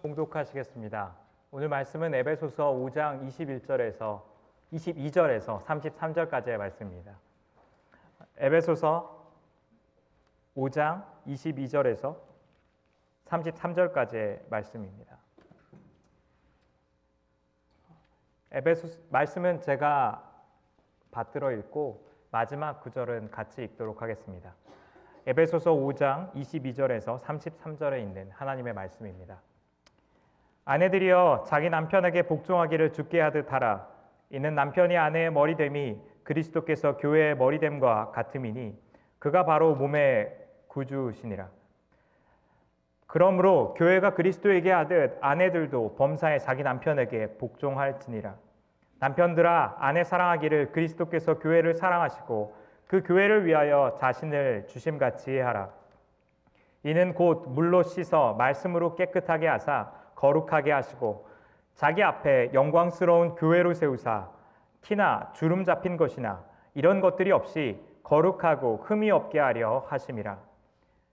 봉독하시겠습니다. 오늘 말씀은 에베소서 5장 22절에서 33절까지의 말씀입니다. 에베소서 5장 22절에서 33절까지의 말씀입니다. 말씀은 제가 받들어 읽고 마지막 구절은 같이 읽도록 하겠습니다. 에베소서 5장 22절에서 33절에 있는 하나님의 말씀입니다. 아내들이여 자기 남편에게 복종하기를 주께 하듯 하라. 이는 남편이 아내의 머리됨이 그리스도께서 교회의 머리됨과 같음이니 그가 바로 몸의 구주시니라. 그러므로 교회가 그리스도에게 하듯 아내들도 범사에 자기 남편에게 복종할지니라. 남편들아 아내 사랑하기를 그리스도께서 교회를 사랑하시고 그 교회를 위하여 자신을 주심같이 하라. 이는 곧 물로 씻어 말씀으로 깨끗하게 하사 거룩하게 하시고 자기 앞에 영광스러운 교회로 세우사 티나 주름 잡힌 것이나 이런 것들이 없이 거룩하고 흠이 없게 하려 하심이라.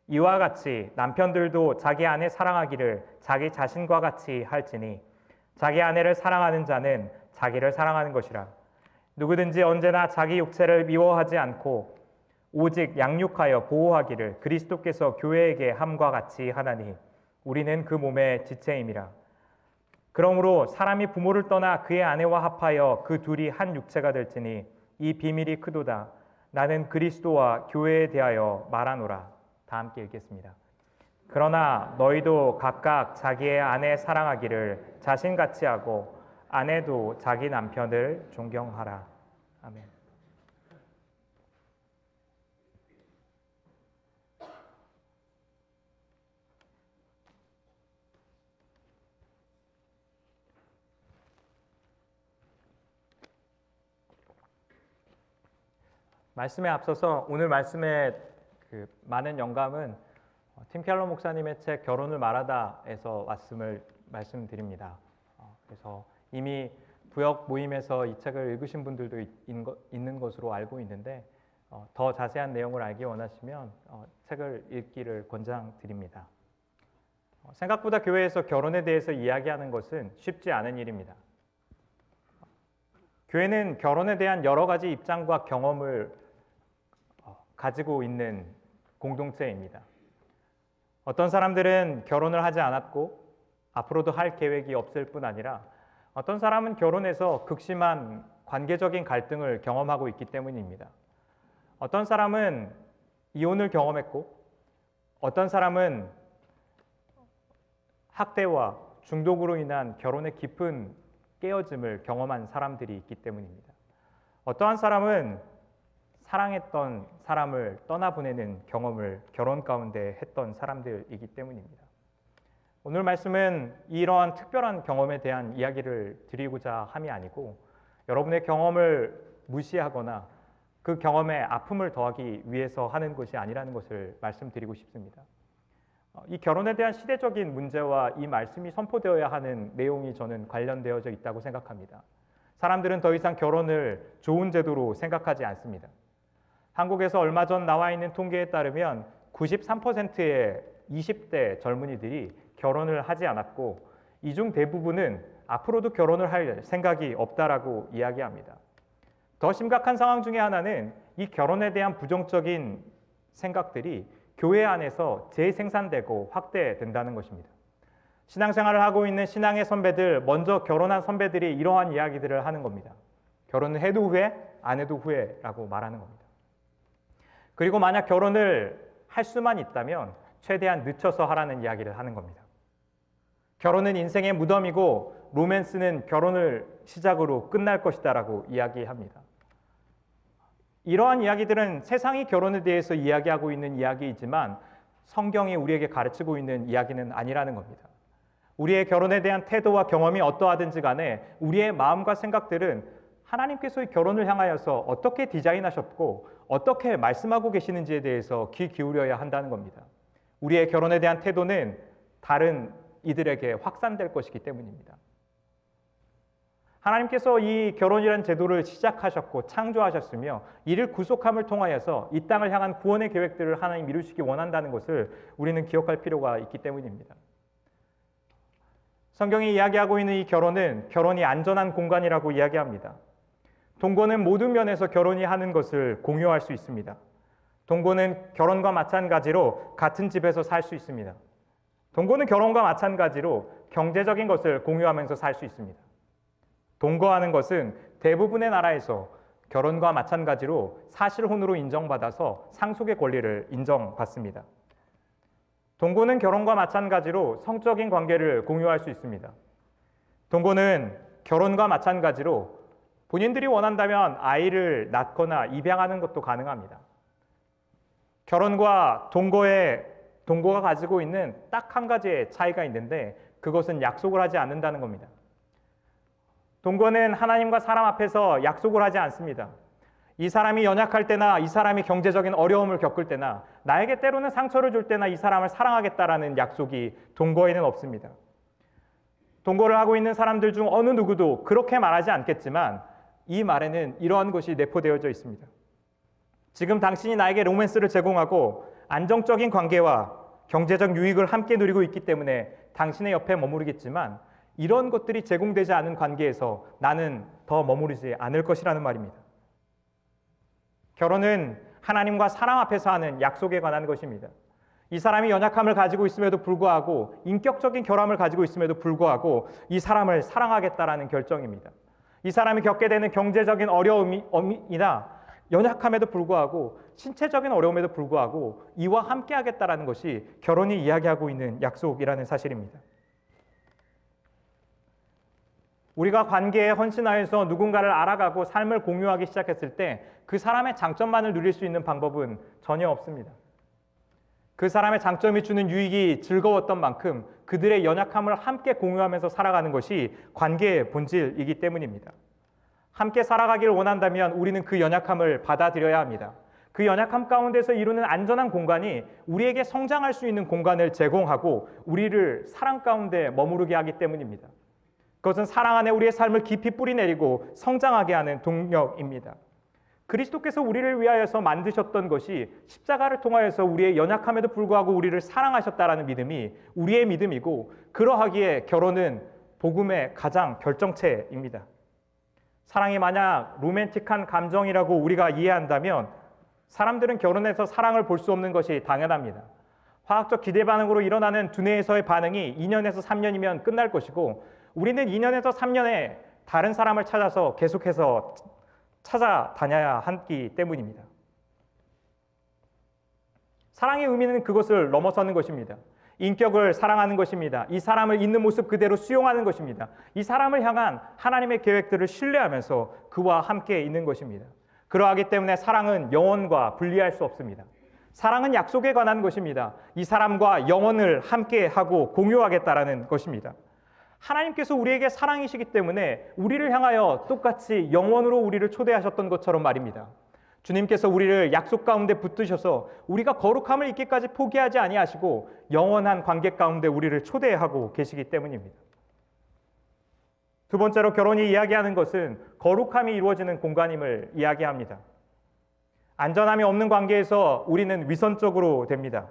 이와 같이 남편들도 자기 아내 사랑하기를 자기 자신과 같이 할지니 자기 아내를 사랑하는 자는 자기를 사랑하는 것이라. 누구든지 언제나 자기 육체를 미워하지 않고 오직 양육하여 보호하기를 그리스도께서 교회에게 함과 같이 하나니 우리는 그 몸의 지체임이라. 그러므로 사람이 부모를 떠나 그의 아내와 합하여 그 둘이 한 육체가 될지니 이 비밀이 크도다. 나는 그리스도와 교회에 대하여 말하노라. 다 함께 읽겠습니다. 그러나 너희도 각각 자기의 아내 사랑하기를 자신같이 하고 아내도 자기 남편을 존경하라. 아멘. 말씀에 앞서서 오늘 말씀의 많은 영감은 팀 켈러 목사님의 책 결혼을 말하다에서 왔음을 말씀드립니다. 그래서 이미 부역 모임에서 이 책을 읽으신 분들도 있는 것으로 알고 있는데 더 자세한 내용을 알기 원하시면 책을 읽기를 권장드립니다. 생각보다 교회에서 결혼에 대해서 이야기하는 것은 쉽지 않은 일입니다. 교회는 결혼에 대한 여러 가지 입장과 경험을 가지고 있는 공동체입니다. 어떤 사람들은 결혼을 하지 않았고 앞으로도 할 계획이 없을 뿐 아니라 어떤 사람은 결혼해서 극심한 관계적인 갈등을 경험하고 있기 때문입니다. 어떤 사람은 이혼을 경험했고 어떤 사람은 학대와 중독으로 인한 결혼의 깊은 깨어짐을 경험한 사람들이 있기 때문입니다. 어떠한 사람은 사랑했던 사람을 떠나보내는 경험을 결혼 가운데 했던 사람들이기 때문입니다. 오늘 말씀은 이러한 특별한 경험에 대한 이야기를 드리고자 함이 아니고 여러분의 경험을 무시하거나 그 경험에 아픔을 더하기 위해서 하는 것이 아니라는 것을 말씀드리고 싶습니다. 이 결혼에 대한 시대적인 문제와 이 말씀이 선포되어야 하는 내용이 저는 관련되어져 있다고 생각합니다. 사람들은 더 이상 결혼을 좋은 제도로 생각하지 않습니다. 한국에서 얼마 전 나와 있는 통계에 따르면 93%의 20대 젊은이들이 결혼을 하지 않았고 이 중 대부분은 앞으로도 결혼을 할 생각이 없다라고 이야기합니다. 더 심각한 상황 중에 하나는 이 결혼에 대한 부정적인 생각들이 교회 안에서 재생산되고 확대된다는 것입니다. 신앙생활을 하고 있는 신앙의 선배들, 먼저 결혼한 선배들이 이러한 이야기들을 하는 겁니다. 결혼을 해도 후회, 안 해도 후회라고 말하는 겁니다. 그리고 만약 결혼을 할 수만 있다면 최대한 늦춰서 하라는 이야기를 하는 겁니다. 결혼은 인생의 무덤이고 로맨스는 결혼을 시작으로 끝날 것이다라고 이야기합니다. 이러한 이야기들은 세상이 결혼에 대해서 이야기하고 있는 이야기이지만 성경이 우리에게 가르치고 있는 이야기는 아니라는 겁니다. 우리의 결혼에 대한 태도와 경험이 어떠하든지 간에 우리의 마음과 생각들은 하나님께서 결혼을 향하여서 어떻게 디자인하셨고 어떻게 말씀하고 계시는지에 대해서 귀 기울여야 한다는 겁니다. 우리의 결혼에 대한 태도는 다른 이들에게 확산될 것이기 때문입니다. 하나님께서 이 결혼이라는 제도를 시작하셨고 창조하셨으며 이를 구속함을 통하여서 이 땅을 향한 구원의 계획들을 하나님 이루시기 원한다는 것을 우리는 기억할 필요가 있기 때문입니다. 성경이 이야기하고 있는 이 결혼은 결혼이 안전한 공간이라고 이야기합니다. 동거는 모든 면에서 결혼이 하는 것을 공유할 수 있습니다. 동거는 결혼과 마찬가지로 같은 집에서 살 수 있습니다. 동거는 결혼과 마찬가지로 경제적인 것을 공유하면서 살 수 있습니다. 동거하는 것은 대부분의 나라에서 결혼과 마찬가지로 사실혼으로 인정받아서 상속의 권리를 인정받습니다. 동거는 결혼과 마찬가지로 성적인 관계를 공유할 수 있습니다. 동거는 결혼과 마찬가지로 본인들이 원한다면 아이를 낳거나 입양하는 것도 가능합니다. 결혼과 동거가 가지고 있는 딱 한 가지의 차이가 있는데 그것은 약속을 하지 않는다는 겁니다. 동거는 하나님과 사람 앞에서 약속을 하지 않습니다. 이 사람이 연약할 때나 이 사람이 경제적인 어려움을 겪을 때나 나에게 때로는 상처를 줄 때나 이 사람을 사랑하겠다라는 약속이 동거에는 없습니다. 동거를 하고 있는 사람들 중 어느 누구도 그렇게 말하지 않겠지만 이 말에는 이러한 것이 내포되어져 있습니다. 지금 당신이 나에게 로맨스를 제공하고 안정적인 관계와 경제적 유익을 함께 누리고 있기 때문에 당신의 옆에 머무르겠지만 이런 것들이 제공되지 않은 관계에서 나는 더 머무르지 않을 것이라는 말입니다. 결혼은 하나님과 사람 앞에서 하는 약속에 관한 것입니다. 이 사람이 연약함을 가지고 있음에도 불구하고 인격적인 결함을 가지고 있음에도 불구하고 이 사람을 사랑하겠다라는 결정입니다. 이 사람이 겪게 되는 경제적인 어려움이나 연약함에도 불구하고 신체적인 어려움에도 불구하고 이와 함께 하겠다라는 것이 결혼이 이야기하고 있는 약속이라는 사실입니다. 우리가 관계에 헌신하여서 누군가를 알아가고 삶을 공유하기 시작했을 때 그 사람의 장점만을 누릴 수 있는 방법은 전혀 없습니다. 그 사람의 장점이 주는 유익이 즐거웠던 만큼 그들의 연약함을 함께 공유하면서 살아가는 것이 관계의 본질이기 때문입니다. 함께 살아가기를 원한다면 우리는 그 연약함을 받아들여야 합니다. 그 연약함 가운데서 이루는 안전한 공간이 우리에게 성장할 수 있는 공간을 제공하고 우리를 사랑 가운데 머무르게 하기 때문입니다. 그것은 사랑 안에 우리의 삶을 깊이 뿌리내리고 성장하게 하는 동력입니다. 그리스도께서 우리를 위하여서 만드셨던 것이 십자가를 통하여서 우리의 연약함에도 불구하고 우리를 사랑하셨다라는 믿음이 우리의 믿음이고 그러하기에 결혼은 복음의 가장 결정체입니다. 사랑이 만약 로맨틱한 감정이라고 우리가 이해한다면 사람들은 결혼해서 사랑을 볼 수 없는 것이 당연합니다. 화학적 기대 반응으로 일어나는 두뇌에서의 반응이 2년에서 3년이면 끝날 것이고 우리는 2년에서 3년에 다른 사람을 찾아서 계속해서 찾아다녀야 하기 때문입니다. 사랑의 의미는 그것을 넘어서는 것입니다. 인격을 사랑하는 것입니다. 이 사람을 있는 모습 그대로 수용하는 것입니다. 이 사람을 향한 하나님의 계획들을 신뢰하면서 그와 함께 있는 것입니다. 그러하기 때문에 사랑은 영혼과 분리할 수 없습니다. 사랑은 약속에 관한 것입니다. 이 사람과 영혼을 함께 하고 공유하겠다라는 것입니다. 하나님께서 우리에게 사랑이시기 때문에 우리를 향하여 똑같이 영원으로 우리를 초대하셨던 것처럼 말입니다. 주님께서 우리를 약속 가운데 붙드셔서 우리가 거룩함을 잊기까지 포기하지 아니하시고 영원한 관계 가운데 우리를 초대하고 계시기 때문입니다. 두 번째로 결혼이 이야기하는 것은 거룩함이 이루어지는 공간임을 이야기합니다. 안전함이 없는 관계에서 우리는 위선적으로 됩니다.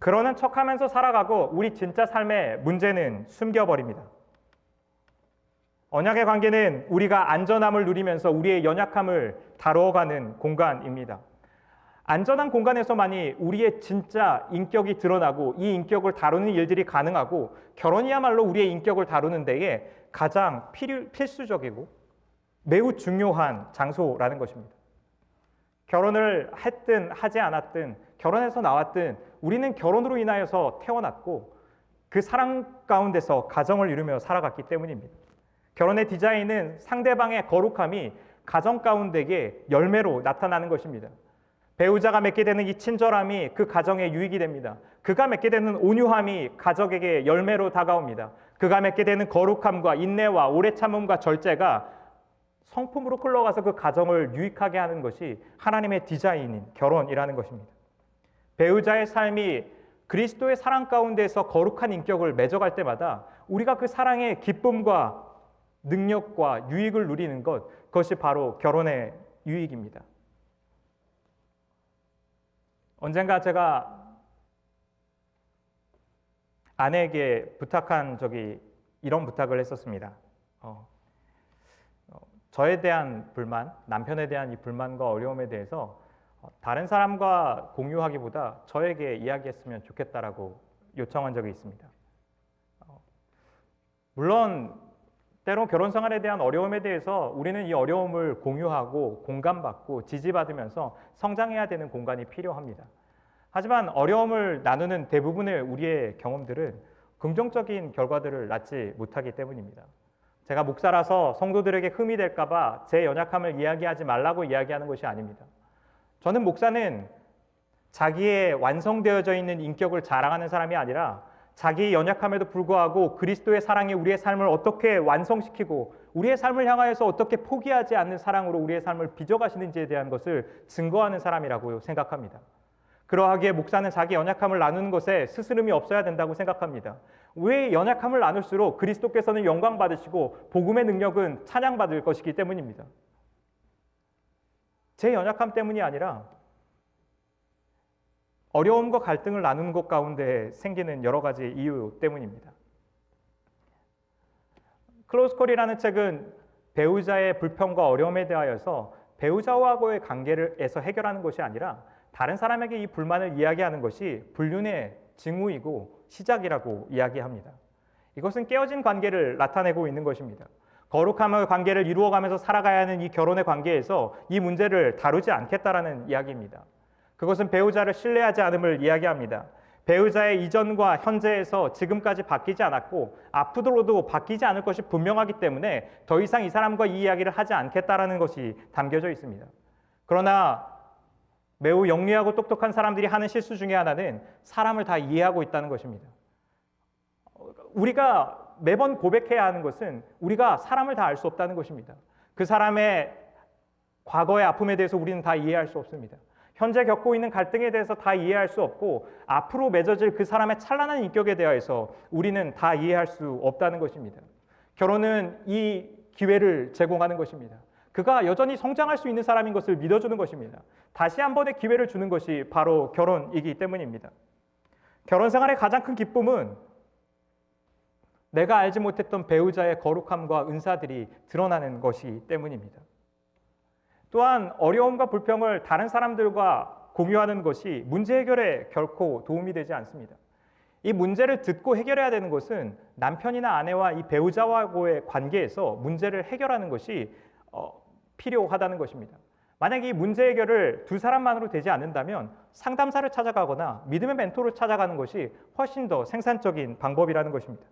그러는 척하면서 살아가고 우리 진짜 삶의 문제는 숨겨버립니다. 언약의 관계는 우리가 안전함을 누리면서 우리의 연약함을 다뤄가는 공간입니다. 안전한 공간에서만이 우리의 진짜 인격이 드러나고 이 인격을 다루는 일들이 가능하고 결혼이야말로 우리의 인격을 다루는 데에 가장 필수적이고 매우 중요한 장소라는 것입니다. 결혼을 했든 하지 않았든 결혼해서 나왔든 우리는 결혼으로 인하여서 태어났고 그 사랑 가운데서 가정을 이루며 살아갔기 때문입니다. 결혼의 디자인은 상대방의 거룩함이 가정 가운데에 열매로 나타나는 것입니다. 배우자가 맺게 되는 이 친절함이 그 가정에 유익이 됩니다. 그가 맺게 되는 온유함이 가족에게 열매로 다가옵니다. 그가 맺게 되는 거룩함과 인내와 오래 참음과 절제가 성품으로 흘러가서 그 가정을 유익하게 하는 것이 하나님의 디자인인 결혼이라는 것입니다. 배우자의 삶이 그리스도의 사랑 가운데서 거룩한 인격을 맺어갈 때마다 우리가 그 사랑의 기쁨과 능력과 유익을 누리는 것, 그것이 바로 결혼의 유익입니다. 언젠가 제가 아내에게 부탁한 적이 이런 부탁을 했었습니다. 저에 대한 불만, 남편에 대한 이 불만과 어려움에 대해서 다른 사람과 공유하기보다 저에게 이야기했으면 좋겠다라고 요청한 적이 있습니다. 물론 때론 결혼 생활에 대한 어려움에 대해서 우리는 이 어려움을 공유하고 공감받고 지지받으면서 성장해야 되는 공간이 필요합니다. 하지만 어려움을 나누는 대부분의 우리의 경험들은 긍정적인 결과들을 낳지 못하기 때문입니다. 제가 목사라서 성도들에게 흠이 될까 봐 제 연약함을 이야기하지 말라고 이야기하는 것이 아닙니다. 저는 목사는 자기의 완성되어져 있는 인격을 자랑하는 사람이 아니라 자기의 연약함에도 불구하고 그리스도의 사랑이 우리의 삶을 어떻게 완성시키고 우리의 삶을 향하여서 어떻게 포기하지 않는 사랑으로 우리의 삶을 빚어가시는지에 대한 것을 증거하는 사람이라고 생각합니다. 그러하기에 목사는 자기 연약함을 나누는 것에 스스럼이 없어야 된다고 생각합니다. 왜 연약함을 나눌수록 그리스도께서는 영광 받으시고 복음의 능력은 찬양받을 것이기 때문입니다. 제 연약함 때문이 아니라 어려움과 갈등을 나누는 것 가운데 생기는 여러 가지 이유 때문입니다. 클로즈 콜이라는 책은 배우자의 불평과 어려움에 대하여서 배우자와의 관계에서 해결하는 것이 아니라 다른 사람에게 이 불만을 이야기하는 것이 불륜의 징후이고 시작이라고 이야기합니다. 이것은 깨어진 관계를 나타내고 있는 것입니다. 거룩함의 관계를 이루어가면서 살아가야 하는 이 결혼의 관계에서 이 문제를 다루지 않겠다라는 이야기입니다. 그것은 배우자를 신뢰하지 않음을 이야기합니다. 배우자의 이전과 현재에서 지금까지 바뀌지 않았고 앞으로도 바뀌지 않을 것이 분명하기 때문에 더 이상 이 사람과 이 이야기를 하지 않겠다라는 것이 담겨져 있습니다. 그러나 매우 영리하고 똑똑한 사람들이 하는 실수 중에 하나는 사람을 다 이해하고 있다는 것입니다. 우리가 매번 고백해야 하는 것은 우리가 사람을 다 알 수 없다는 것입니다. 그 사람의 과거의 아픔에 대해서 우리는 다 이해할 수 없습니다. 현재 겪고 있는 갈등에 대해서 다 이해할 수 없고 앞으로 맺어질 그 사람의 찬란한 인격에 대해서 우리는 다 이해할 수 없다는 것입니다. 결혼은 이 기회를 제공하는 것입니다. 그가 여전히 성장할 수 있는 사람인 것을 믿어주는 것입니다. 다시 한 번의 기회를 주는 것이 바로 결혼이기 때문입니다. 결혼 생활의 가장 큰 기쁨은 내가 알지 못했던 배우자의 거룩함과 은사들이 드러나는 것이기 때문입니다. 또한 어려움과 불평을 다른 사람들과 공유하는 것이 문제 해결에 결코 도움이 되지 않습니다. 이 문제를 듣고 해결해야 되는 것은 남편이나 아내와 이 배우자와의 관계에서 문제를 해결하는 것이 필요하다는 것입니다. 만약에 이 문제 해결을 두 사람만으로 되지 않는다면 상담사를 찾아가거나 믿음의 멘토를 찾아가는 것이 훨씬 더 생산적인 방법이라는 것입니다.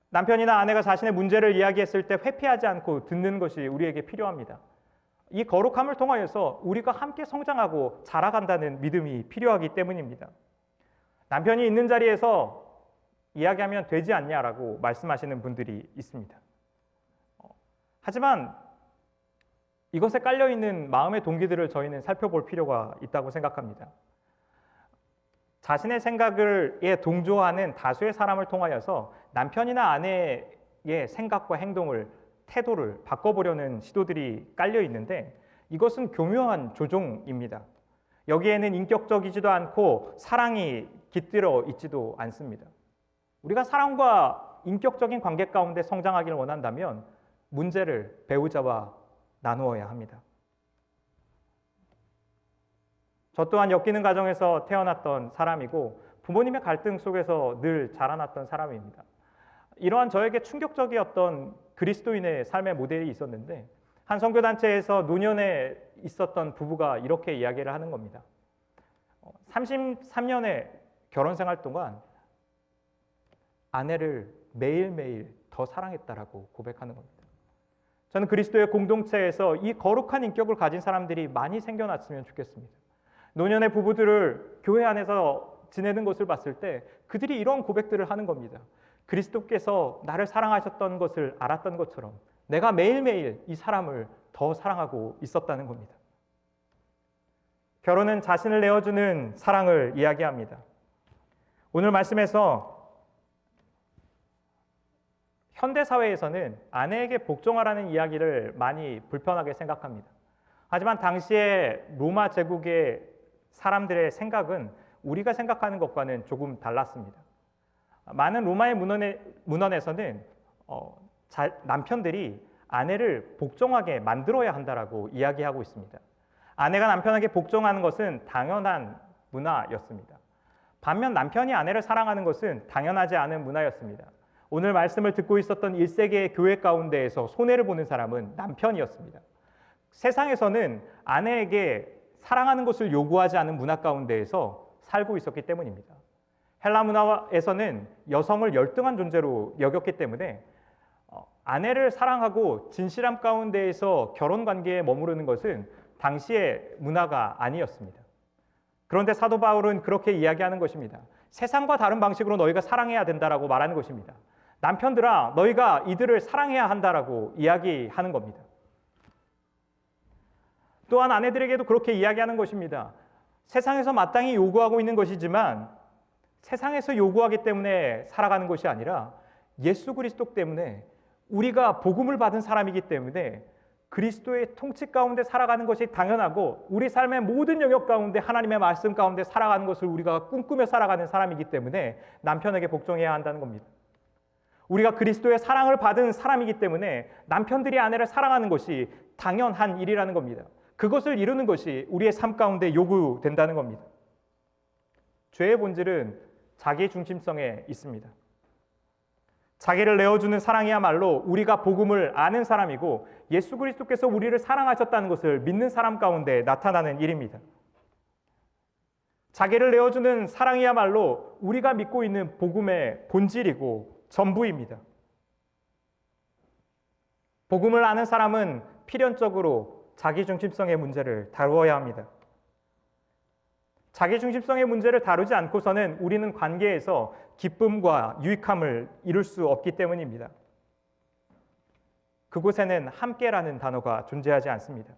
남편이나 아내가 자신의 문제를 이야기했을 때 회피하지 않고 듣는 것이 우리에게 필요합니다. 이 거룩함을 통하여서 우리가 함께 성장하고 자라간다는 믿음이 필요하기 때문입니다. 남편이 있는 자리에서 이야기하면 되지 않냐라고 말씀하시는 분들이 있습니다. 하지만 이것에 깔려있는 마음의 동기들을 저희는 살펴볼 필요가 있다고 생각합니다. 자신의 생각에 동조하는 다수의 사람을 통하여서 남편이나 아내의 생각과 행동을, 태도를 바꿔보려는 시도들이 깔려 있는데 이것은 교묘한 조종입니다. 여기에는 인격적이지도 않고 사랑이 깃들어 있지도 않습니다. 우리가 사랑과 인격적인 관계 가운데 성장하기를 원한다면 문제를 배우자와 나누어야 합니다. 저 또한 엮이는 가정에서 태어났던 사람이고 부모님의 갈등 속에서 늘 자라났던 사람입니다. 이러한 저에게 충격적이었던 그리스도인의 삶의 모델이 있었는데 한 선교단체에서 노년에 있었던 부부가 이렇게 이야기를 하는 겁니다. 33년의 결혼 생활 동안 아내를 매일매일 더 사랑했다라고 고백하는 겁니다. 저는 그리스도의 공동체에서 이 거룩한 인격을 가진 사람들이 많이 생겨났으면 좋겠습니다. 노년의 부부들을 교회 안에서 지내는 것을 봤을 때 그들이 이런 고백들을 하는 겁니다. 그리스도께서 나를 사랑하셨던 것을 알았던 것처럼 내가 매일매일 이 사람을 더 사랑하고 있었다는 겁니다. 결혼은 자신을 내어주는 사랑을 이야기합니다. 오늘 말씀에서 현대사회에서는 아내에게 복종하라는 이야기를 많이 불편하게 생각합니다. 하지만 당시의 로마 제국의 사람들의 생각은 우리가 생각하는 것과는 조금 달랐습니다. 많은 로마의 문헌에서는 남편들이 아내를 복종하게 만들어야 한다라고 이야기하고 있습니다. 아내가 남편에게 복종하는 것은 당연한 문화였습니다. 반면 남편이 아내를 사랑하는 것은 당연하지 않은 문화였습니다. 오늘 말씀을 듣고 있었던 1세기의 교회 가운데에서 손해를 보는 사람은 남편이었습니다. 세상에서는 아내에게 사랑하는 것을 요구하지 않은 문화 가운데에서 살고 있었기 때문입니다. 헬라 문화에서는 여성을 열등한 존재로 여겼기 때문에 아내를 사랑하고 진실함 가운데에서 결혼 관계에 머무르는 것은 당시의 문화가 아니었습니다. 그런데 사도 바울은 그렇게 이야기하는 것입니다. 세상과 다른 방식으로 너희가 사랑해야 된다라고 말하는 것입니다. 남편들아, 너희가 이들을 사랑해야 한다라고 이야기하는 겁니다. 또한 아내들에게도 그렇게 이야기하는 것입니다. 세상에서 마땅히 요구하고 있는 것이지만 세상에서 요구하기 때문에 살아가는 것이 아니라 예수 그리스도 때문에 우리가 복음을 받은 사람이기 때문에 그리스도의 통치 가운데 살아가는 것이 당연하고 우리 삶의 모든 영역 가운데 하나님의 말씀 가운데 살아가는 것을 우리가 꿈꾸며 살아가는 사람이기 때문에 남편에게 복종해야 한다는 겁니다. 우리가 그리스도의 사랑을 받은 사람이기 때문에 남편들이 아내를 사랑하는 것이 당연한 일이라는 겁니다. 그것을 이루는 것이 우리의 삶 가운데 요구된다는 겁니다. 죄의 본질은 자기 중심성에 있습니다. 자기를 내어주는 사랑이야말로 우리가 복음을 아는 사람이고 예수 그리스도께서 우리를 사랑하셨다는 것을 믿는 사람 가운데 나타나는 일입니다. 자기를 내어주는 사랑이야말로 우리가 믿고 있는 복음의 본질이고 전부입니다. 복음을 아는 사람은 필연적으로 자기중심성의 문제를 다루어야 합니다. 자기중심성의 문제를 다루지 않고서는 우리는 관계에서 기쁨과 유익함을 이룰 수 없기 때문입니다. 그곳에는 함께라는 단어가 존재하지 않습니다.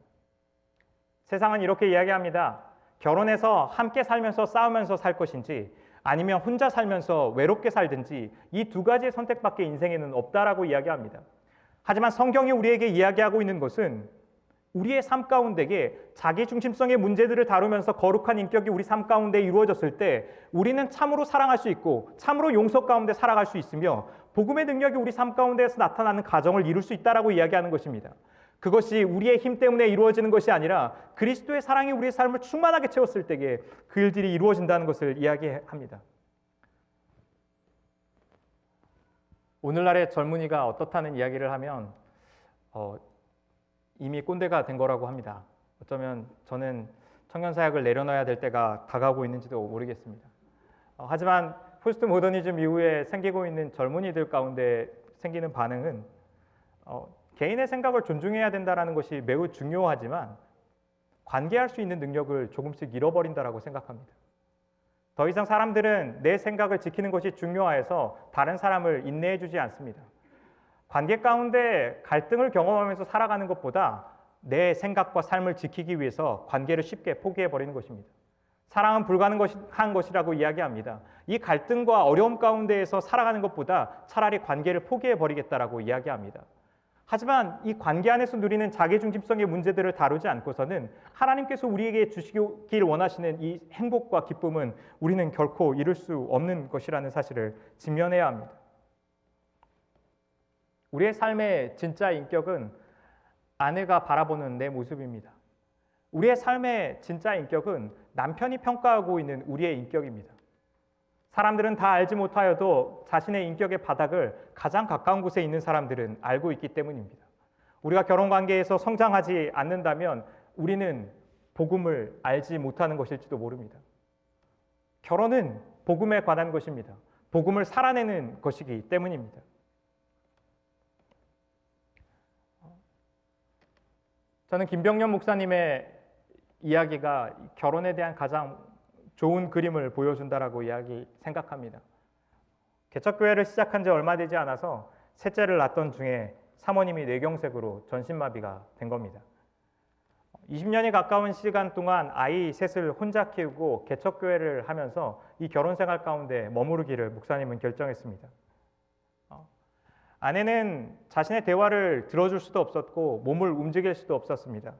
세상은 이렇게 이야기합니다. 결혼해서 함께 살면서 싸우면서 살 것인지 아니면 혼자 살면서 외롭게 살든지 이 두 가지의 선택밖에 인생에는 없다라고 이야기합니다. 하지만 성경이 우리에게 이야기하고 있는 것은 우리의 삶 가운데에 자기중심성의 문제들을 다루면서 거룩한 인격이 우리 삶 가운데 이루어졌을 때 우리는 참으로 사랑할 수 있고 참으로 용서 가운데 살아갈 수 있으며 복음의 능력이 우리 삶 가운데에서 나타나는 가정을 이룰 수 있다라고 이야기하는 것입니다. 그것이 우리의 힘 때문에 이루어지는 것이 아니라 그리스도의 사랑이 우리의 삶을 충만하게 채웠을 때에 그 일들이 이루어진다는 것을 이야기합니다. 오늘날의 젊은이가 어떻다는 이야기를 하면 이미 꼰대가 된 거라고 합니다. 어쩌면 저는 청년사역을 내려놔야 될 때가 다가오고 있는지도 모르겠습니다. 하지만 포스트 모더니즘 이후에 생기고 있는 젊은이들 가운데 생기는 반응은 개인의 생각을 존중해야 된다는 것이 매우 중요하지만 관계할 수 있는 능력을 조금씩 잃어버린다라고 생각합니다. 더 이상 사람들은 내 생각을 지키는 것이 중요해서 다른 사람을 인내해 주지 않습니다. 관계 가운데 갈등을 경험하면서 살아가는 것보다 내 생각과 삶을 지키기 위해서 관계를 쉽게 포기해버리는 것입니다. 사랑은 불가능한 것이라고 이야기합니다. 이 갈등과 어려움 가운데에서 살아가는 것보다 차라리 관계를 포기해버리겠다라고 이야기합니다. 하지만 이 관계 안에서 누리는 자기중심성의 문제들을 다루지 않고서는 하나님께서 우리에게 주시길 원하시는 이 행복과 기쁨은 우리는 결코 이룰 수 없는 것이라는 사실을 직면해야 합니다. 우리의 삶의 진짜 인격은 아내가 바라보는 내 모습입니다. 우리의 삶의 진짜 인격은 남편이 평가하고 있는 우리의 인격입니다. 사람들은 다 알지 못하여도 자신의 인격의 바닥을 가장 가까운 곳에 있는 사람들은 알고 있기 때문입니다. 우리가 결혼관계에서 성장하지 않는다면 우리는 복음을 알지 못하는 것일지도 모릅니다. 결혼은 복음에 관한 것입니다. 복음을 살아내는 것이기 때문입니다. 저는 김병년 목사님의 이야기가 결혼에 대한 가장 좋은 그림을 보여준다라고 생각합니다. 개척교회를 시작한 지 얼마 되지 않아서 셋째를 낳던 중에 사모님이 뇌경색으로 전신마비가 된 겁니다. 20년이 가까운 시간 동안 아이 셋을 혼자 키우고 개척교회를 하면서 이 결혼 생활 가운데 머무르기를 목사님은 결정했습니다. 아내는 자신의 대화를 들어줄 수도 없었고 몸을 움직일 수도 없었습니다.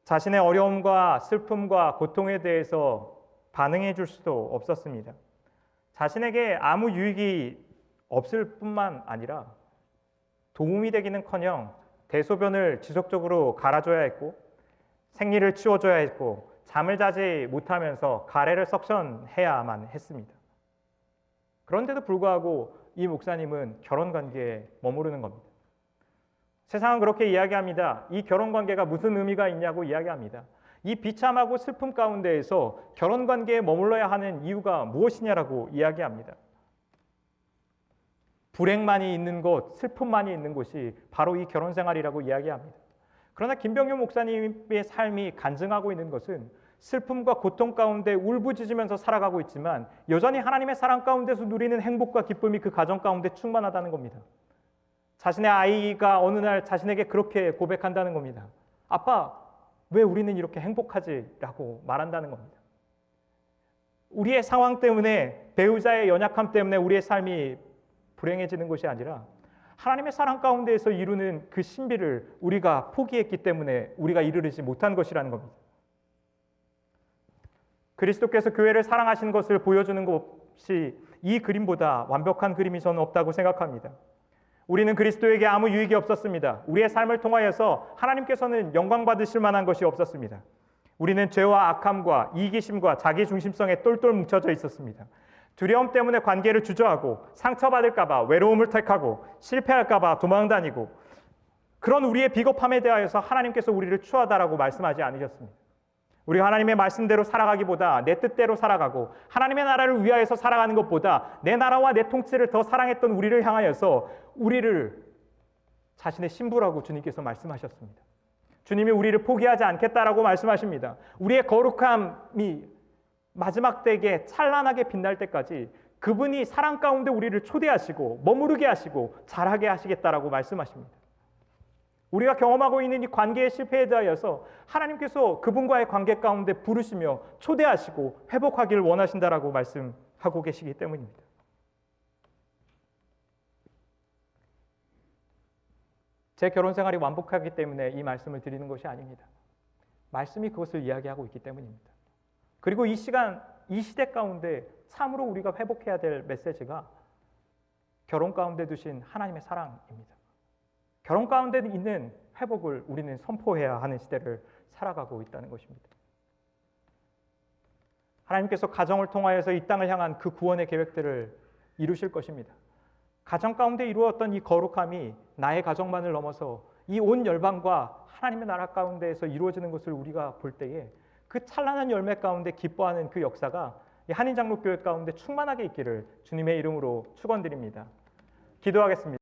자신의 어려움과 슬픔과 고통에 대해서 반응해 줄 수도 없었습니다. 자신에게 아무 유익이 없을 뿐만 아니라 도움이 되기는커녕 대소변을 지속적으로 갈아줘야 했고 생리를 치워줘야 했고 잠을 자지 못하면서 가래를 석션해야만 했습니다. 그런데도 불구하고 이 목사님은 결혼 관계에 머무르는 겁니다. 세상은 그렇게 이야기합니다. 이 결혼 관계가 무슨 의미가 있냐고 이야기합니다. 이 비참하고 슬픔 가운데에서 결혼 관계에 머물러야 하는 이유가 무엇이냐라고 이야기합니다. 불행만이 있는 곳, 슬픔만이 있는 곳이 바로 이 결혼 생활이라고 이야기합니다. 그러나 김병효 목사님의 삶이 간증하고 있는 것은 슬픔과 고통 가운데 울부짖으면서 살아가고 있지만 여전히 하나님의 사랑 가운데서 누리는 행복과 기쁨이 그 가정 가운데 충만하다는 겁니다. 자신의 아이가 어느 날 자신에게 그렇게 고백한다는 겁니다. 아빠, 왜 우리는 이렇게 행복하지? 라고 말한다는 겁니다. 우리의 상황 때문에, 배우자의 연약함 때문에 우리의 삶이 불행해지는 것이 아니라 하나님의 사랑 가운데에서 이루는 그 신비를 우리가 포기했기 때문에 우리가 이르지 못한 것이라는 겁니다. 그리스도께서 교회를 사랑하신 것을 보여주는 것이 이 그림보다 완벽한 그림이 저는 없다고 생각합니다. 우리는 그리스도에게 아무 유익이 없었습니다. 우리의 삶을 통하여서 하나님께서는 영광 받으실 만한 것이 없었습니다. 우리는 죄와 악함과 이기심과 자기중심성에 똘똘 뭉쳐져 있었습니다. 두려움 때문에 관계를 주저하고 상처받을까 봐 외로움을 택하고 실패할까 봐 도망다니고 그런 우리의 비겁함에 대하여서 하나님께서 우리를 추하다라고 말씀하지 않으셨습니다. 우리가 하나님의 말씀대로 살아가기보다 내 뜻대로 살아가고 하나님의 나라를 위하여서 살아가는 것보다 내 나라와 내 통치를 더 사랑했던 우리를 향하여서 우리를 자신의 신부라고 주님께서 말씀하셨습니다. 주님이 우리를 포기하지 않겠다라고 말씀하십니다. 우리의 거룩함이 마지막 때에 찬란하게 빛날 때까지 그분이 사랑 가운데 우리를 초대하시고 머무르게 하시고 자라게 하시겠다라고 말씀하십니다. 우리가 경험하고 있는 이 관계의 실패에 대하여서 하나님께서 그분과의 관계 가운데 부르시며 초대하시고 회복하기를 원하신다라고 말씀하고 계시기 때문입니다. 제 결혼 생활이 완벽하기 때문에 이 말씀을 드리는 것이 아닙니다. 말씀이 그것을 이야기하고 있기 때문입니다. 그리고 이 시간, 이 시대 가운데 참으로 우리가 회복해야 될 메시지가 결혼 가운데 두신 하나님의 사랑입니다. 결혼 가운데 있는 회복을 우리는 선포해야 하는 시대를 살아가고 있다는 것입니다. 하나님께서 가정을 통하여서 이 땅을 향한 그 구원의 계획들을 이루실 것입니다. 가정 가운데 이루었던 이 거룩함이 나의 가정만을 넘어서 이 온 열방과 하나님의 나라 가운데에서 이루어지는 것을 우리가 볼 때에 그 찬란한 열매 가운데 기뻐하는 그 역사가 이 한인장로교회 가운데 충만하게 있기를 주님의 이름으로 축원드립니다. 기도하겠습니다.